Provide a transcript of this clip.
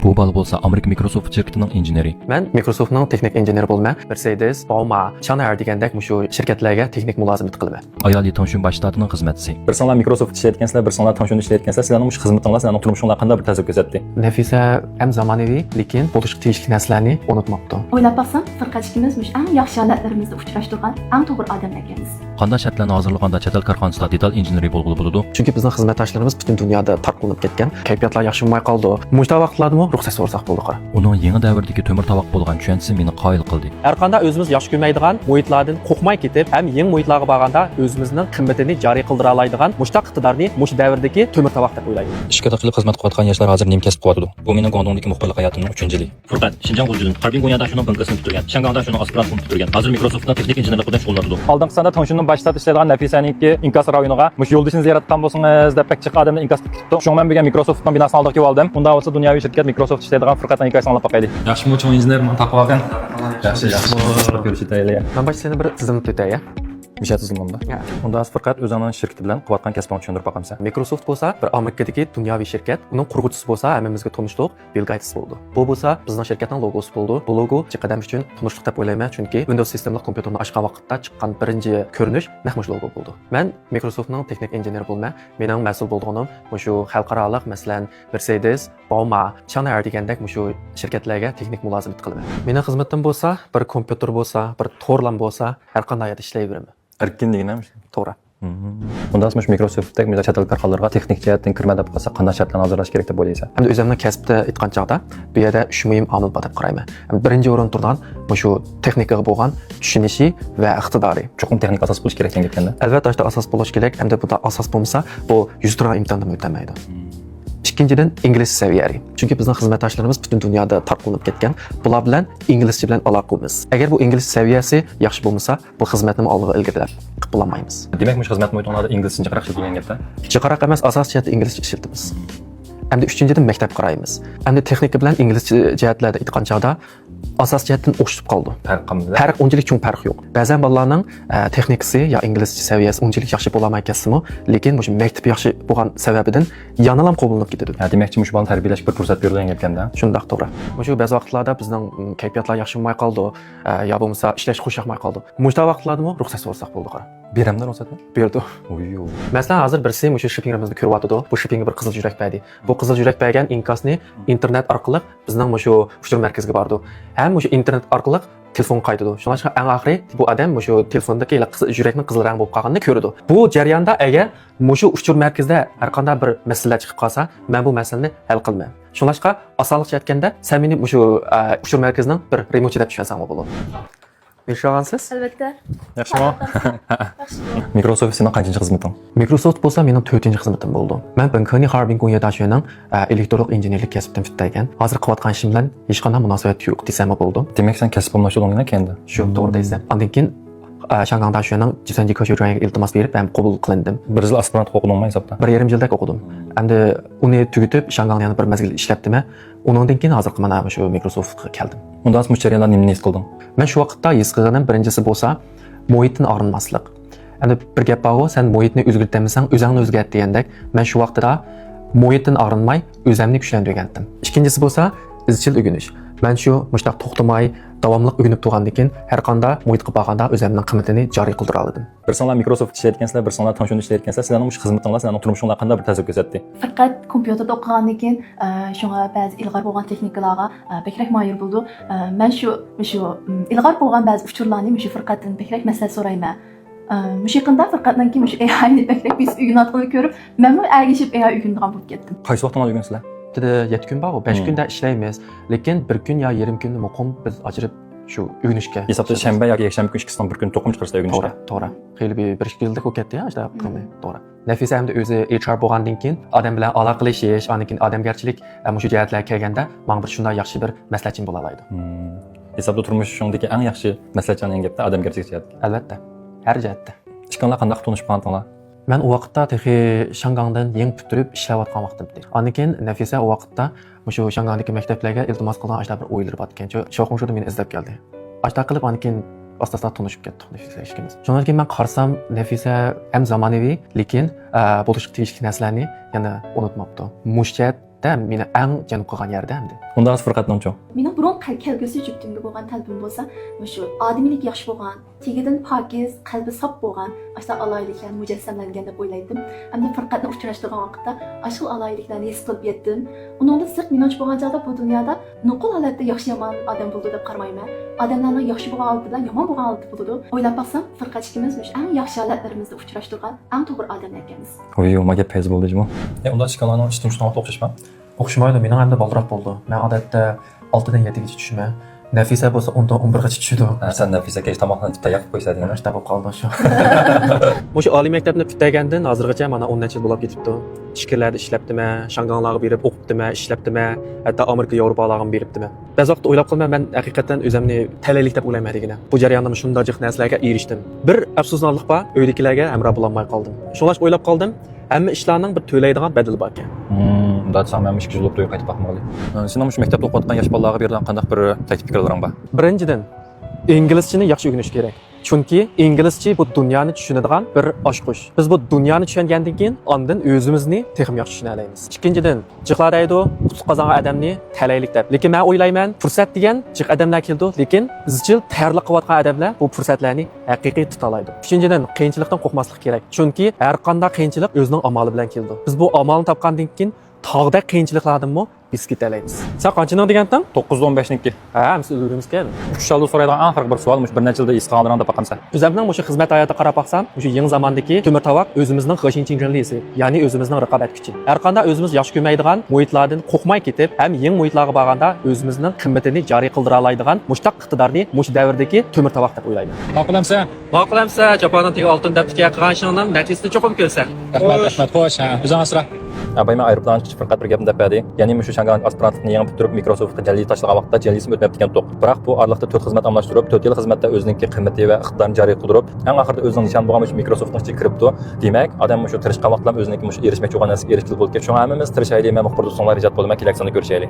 Bu bal bo'lsa Amerika Microsoft şirketining injeneri. Men Microsoftning texnik injeneri bo'lma, Mercedes, Bauma, Chanel degandek mushu shirkatlarga texnik mulozimlik qilaman. Ayol Tanshun bosh shtatının xizmatchisi. Bir sonlar Microsoft ishlayotgansizlar, bir sonlar Tanshun ishlayotgansizlar, sizlarning mush xizmatinglar sizlarning turmushingizga qanday bir ta'sir ko'rsatdi? Nafisa ham zamonaviy, lekin bo'lishga tegishli narsalarni unutmabdi. O'ylab baksam, Firqat ikkimiz mush eng yaxshi holatlarimizda uchrashtirgan eng to'g'ri odamlar ekanmiz. Qanday shartlarni hozirlaganda chet el korxonasida detal injeneri bo'lg'ili bo'ladi? Chunki bizning xizmatdoshlarimiz butun dunyoda tarqalinib ketgan. Kayfiyatlar yaxshi bo'lmay qoldi. Mushta vaqtlardami ruxsat so'rasak bo'ldi qara. Uning yangi davrdagi temir tovoq bo'lgan tushunchasi meni qoyil qildi. Har qanday o'zimiz yaxshi ko'rmaydigan muhitlardan qo'rqmay ketib, ham yangi muhitlarga borganda o'zimizning qimmatini joriy qildira oladigan mushtaq iqtidorni mush davrdagi temir tovoq deb o'ylayman. Ishga taqilib xizmat qilayotgan yoshlar hozir nima kasb qilyapti? Bu mening Guangdongdagi muxbirlik hayotimning 3-yili. Furqat, Xinjiang hududida Harbin Gunyada shuni bankasini bitirgan, Shanghangda shuni aspirantini bitirgan. Hozir Microsoftda texnik injenerlik bilan shug'ullanadi. Oldingi sonda Tanshunning bosh shtat ishlaydigan Nafisaniki inkas rayoniga mush yo'ldishini ziyoratdan bo'lsangiz deb chiqqan odamni inkas tutibdi. Shunga men birga Microsoftning binosini oldiga kelib oldim. Unda bo'lsa dunyoviy shirkat Microsoft ishlaydigan Furqatning hikoyasini olib boqaylik. Yaxshimi cho'ng injener men taqib olgan. Yaxshi. Ko'rishaylik. Men bosh seni bir tizimni tutay. Misha tuzilmamda. Unda Furqat o'zining shirkati bilan qilayotgan kasbini tushuntirib boqamsan. Microsoft bo'lsa bir Amerikadagi dunyoviy shirkat, uning qurg'uvchisi bo'lsa hammamizga tanishliq Bill Gates bo'ldi. Bu bo'lsa bizning shirkatning logosi bo'ldi. Bu logo chiqadam uchun tanishliq deb o'ylayman, chunki Windows sistemli kompyuterni ochgan vaqtda chiqqan birinchi ko'rinish nahmush logo bo'ldi. Men Microsoftning texnik injeneri bo'lman, mening mas'ul bo'lganim shu xalqaro, masalan, Mercedes, Bauma, Chanel degandek shu shirkatlarga texnik mulozimlik qilaman. Mening xizmatim bo'lsa, bir kompyuter bo'lsa, bir to'rlam bo'lsa, har qanday yerda ishlayveraman. Erkinligini To'g'ri. Unda asmış Microsoft'dek mesela chet el korxonalarga texnik jihatdan kirma deb qolsa qanday shartlarni hozirlash kerak deb o'ylaysan? Hamda o'zimning kasbda aytgan chaqda bu yerda 3 muhim omil bor deb qarayman. Birinchi o'rin turgan shu texnikaga bo'lgan tushunishi va iqtidori. Cho'qim texnik asos bo'lish kerak deganda. Albatta, asos bo'lish kerak. Hamda bu asos bo'lmasa, bu 100 turgan imtihondan o'tmaydi. İkinchidan ingliz saviyasi. Chunki bizning xizmatdoshlarimiz butun dunyoda tarqalinib ketgan. Bular bilan inglizcha bilan aloqamiz. Agar bu ingliz saviyasi yaxshi bo'lmasa, bu xizmatni olg'a ilgilab qilib bo'lmaymiz. Demak, mush xizmat muhitlarida inglizcha qaraq degan gapda. Qaraq emas, asosiyat inglizcha ishlatamiz. Hamda uchinchidan maktab qaraymiz. Hamda texnika bilan inglizcha jihatlarda aytgan chaqda asos jihatdan o'xshib qoldi. Farq unchalik cho'ng farq yo'q. Ba'zan bolalarning texnikasi yo inglizcha saviyasi unchalik yaxshi bo'lamay ketsa-mu, lekin shu maktab yaxshi bo'lgan sababidan yana ham qo'llanib ketadi. Demakchi mush bolani tarbiyalash bir fursat berilgan gapkanda. Shundoq to'g'ri. Shu ba'zi vaqtlarda bizning kayfiyatlar yaxshi bo'lmay qoldi, yo bo'lmasa ishlash xushyoqmay qoldi. Mushta vaqtlardami ruxsat so'rasak bo'ldi qara. Beramdan ruxsatmi? Berdi. Uyyo. Masalan, hozir birisi shu shippingimizni ko'ryapti. Bu shippingga bir qizil yurak berdi. Bu qizil yurak bergan inkasni internet orqali bizning shu ushtur markaziga bordi. Ham shu internet orqali telefon qaytadi. Shundan so'ng eng oxiri bu odam shu telefondagi yurakning qizil rang bo'lib qolganini ko'rdi. Bu jarayonda agar shu ushtur markazida har qanday bir masala chiqib qolsa, men bu masalani hal qilmayman. Shunlashqa osonlikcha aytganda, sen meni shu ushtur markazining bir remote deb tushunsang bo'ladi. Meshog'ansiz? Albatta. Yaxshimi? Microsoft sening qancha xizmating? Microsoft bo'lsa mening 4-chi xizmatim bo'ldi. Men Bankani Harbin Gunyadashining elektronik injenerlik kasbidan bitgan. Hozir qilayotgan ishim bilan hech qanday munosabat yo'q desam bo'ldi. Demak, sen kasb almashdingmi endi? Shu to'g'ri deysan. Undan keyin Shanghangda shuning Jisanji Koshiranga iltimos berib, men qabul qilindim. 1 yil aspirant o'qidingmi hisobda? 1,5 yilda o'qidim. Endi uni tugatib Shanghangda yana bir mazgil ishlatdim. Undan keyin hozir mana shu Microsoftga keldim. Unda asmış jarayonlarni nima his qilding? Men shu vaqtda his qilganim birinchisi bo'lsa, muhitdan arınmaslik. Endi bir gap bor, sen muhitni o'zgartirmasang, o'zingni o'zgart degandek, men shu vaqtda muhitdan arınmay, o'zimni kuchlantirgandim. Ikkinchisi bo'lsa, izchil o'rganish. Men shu mushtaq to'xtamay, davomli o'rganib turgandan keyin har qanday muhitga borganda o'zimning qimmatini joriy qildira oldim. Bir sonlar Microsoft ishlayotgansizlar, bir sonlar Tanshun ishlayotgansizlar, sizlarning mush xizmatinglar sizlarning turmushingizga qanday bir ta'sir ko'rsatdi? Faqat kompyuterda o'qigandan keyin shunga ba'zi ilg'or bo'lgan texnikalarga bekrak moyil bo'ldi. Men shu ilg'or bo'lgan ba'zi uchurlarni shu Furqatdan bekrak maslahat so'rayman. Mush yaqinda Furqatdan keyin shu AI'ni bekrak biz o'rganayotganini ko'rib, men bu ergishib AI o'rgangan bo'lib ketdim. Qaysi vaqtdan o'rgansizlar? 7 kun bor, 5 kunda ishlaymiz, lekin 1 kun yo yarim kunni muqim biz ajrib shu o'rganishga. Hisobda shanba yoki yakshanba kun ikkisidan bir kun to'qim chiqarishda o'rganishga. To'g'ri. Xeyli bir 2 yilda ketdi ya, ishda qilmay. To'g'ri. Nafisa hamda o'zi HR bo'lgandan keyin odam bilan aloqalashish, undan keyin odamgarchilik shu jihatlarga kelganda, men bir shunday yaxshi bir maslahatchim bo'la oladi. Hisobda turmushingdagi eng yaxshi maslahatchining gapda odamgarchilik jihati. Albatta. Har jihatda. Ishqonlar qanday tunishib qolganlar? Men u vaqtda texi Shanghangdan yangi bitirib ishlayotgan vaqtim edi. Undan keyin Nafisa u vaqtda shu Shanghangdagi maktablarga iltimos qilgan ashlar bir o'ylar bor ekan. Shoqunshida meni izlab keldi. Ashta qilib undan keyin asta-asta tanishib ketdik Nafisa ishimiz. Shundan keyin men qarsam Nafisa ham zamonaviy, lekin bo'lishga tegishli narsalarni yana unutmabdi. Mushchat albatta meni eng jalb qilgan yerda hamdi. Unda Furqatning cho'ng. Mening burun kelgusi juftimga bo'lgan talabim bo'lsa, shu odimlik yaxshi bo'lgan, tegidan pokiz, qalbi sop bo'lgan, ashta alayliklar mujassamlangan deb o'ylaydim. Hamda Furqatni uchrashtirgan vaqtda ashul alayliklarni his qilib yetdim. Uningda sirt minoj bo'lgan joyda bu dunyoda nuqul holatda yaxshi yomon odam bo'ldi deb qaramayman. Odamlarning yaxshi bo'lgan holati bilan yomon bo'lgan holati bo'ladi. O'ylab baksam, Furqat ikkimiz eng yaxshi holatlarimizni uchrashtirgan eng to'g'ri odamlar ekanmiz. Oy, umaga pez bo'ldimi? Unda shkalaning ishdan shunga o'xshashmi? O'xshamaydi, mening hamda baldiroq bo'ldi. Men odatda 6 dan 7 gacha tushman. Nafisa bo'lsa 10 dan 11 gacha tushdi. Sen Nafisaga hech tomoqni tayyor qilib qo'ysading. Mana shunday bo'lib qoldi shu. O'sha oliy maktabni bitgandan hozirgacha mana 10 necha yil bo'lib ketibdi. Ishkirlarda ishlabdimi, Shanganlarga berib o'qibdimi, ishlabdimi, hatto Amerika, Yevropalarga beribdimi. Ba'zi vaqt o'ylab qolman, men haqiqatan o'zimni talaylik deb o'ylayman degina. Bu jarayonda shunday jiq narsalarga erishdim. Bir afsuslanlik bor, uydagilarga hamroh bo'lolmay qoldim. Shunlаш o'ylab qoldim, hamma ishlarning bir to'laydigan bedeli bor ekan. Unda desam men 2 yil bo'lib qaytib boqmagali. Sening shu maktabda o'qiyotgan yosh bolalarga berilgan qanday bir taklif fikrlaring bor? Birinchidan, inglizchani yaxshi o'rganish kerak. Chunki inglizcha bu dunyoni tushunadigan bir oshqush. Biz bu dunyoni tushungandan keyin ondan o'zimizni texnik yaxshi tushuna olamiz. Ikkinchidan, jiqlar deydi, qutuq qozongan odamni talaylik deb. Lekin men o'ylayman, fursat degan jiq odamlar keldi, lekin izchil tayyorlik qilayotgan odamlar bu fursatlarni haqiqiy tuta oladi. Uchinchidan, qiyinchilikdan qo'rqmaslik kerak. Chunki har qanday qiyinchilik o'zining amali bilan keldi. Biz bu amalni topgandan keyin tog'da qiyinchiliklardanmi biz ketalaymiz. Sen qanchaning deganding? 915niki. Ha, biz o'zimiz keldi. Uch yilda so'raydigan eng aniq bir savol, bir necha yilda isqondan deb baqansa. O'zimning o'sha xizmat hayotida qarab baqsam, o'sha yangi zamondagi temir tovoq o'zimizning g'ishinchiglisi, ya'ni o'zimizning raqobat kuchi. Har qanday o'zimiz yaxshi ko'rmaydigan muhitlardan qo'rqmay ketib, ham yangi muhitlarga borganda o'zimizning qimmatini joriy qildira oladigan mushtaq iqtidorni mush davrdagi temir tovoq deb o'ylayman. Ma'qulamsa? Ma'qulamsa, Japonning tegi oltin daftiga qilganingdan natijasini cho'qim ko'rsa. Rahmat, xo'sh, o'zing asra. Bayma aeroplan chiqib Furqat bir gapni deb berdi. Ya'ni shu Shangan aspirantlikni yangi bitirib Microsoftga jalli tashlagan vaqtda jallisi o'tmab degan to'q. Biroq bu oraliqda 4 xizmat almashtirib, 4 yil xizmatda o'zining qimmati va iqtidorini joriy qildirib, eng oxirida o'zining nishon bo'lgan Microsoftning ichiga kiribdi. Demak, odam shu tirishgan vaqtda o'zining erishmoqchi bo'lgan narsaga erishib bo'ldi. Shunga hammamiz tirishaylik, men muxbir do'stlar ijod bo'lmak, kelaksanda ko'rishaylik.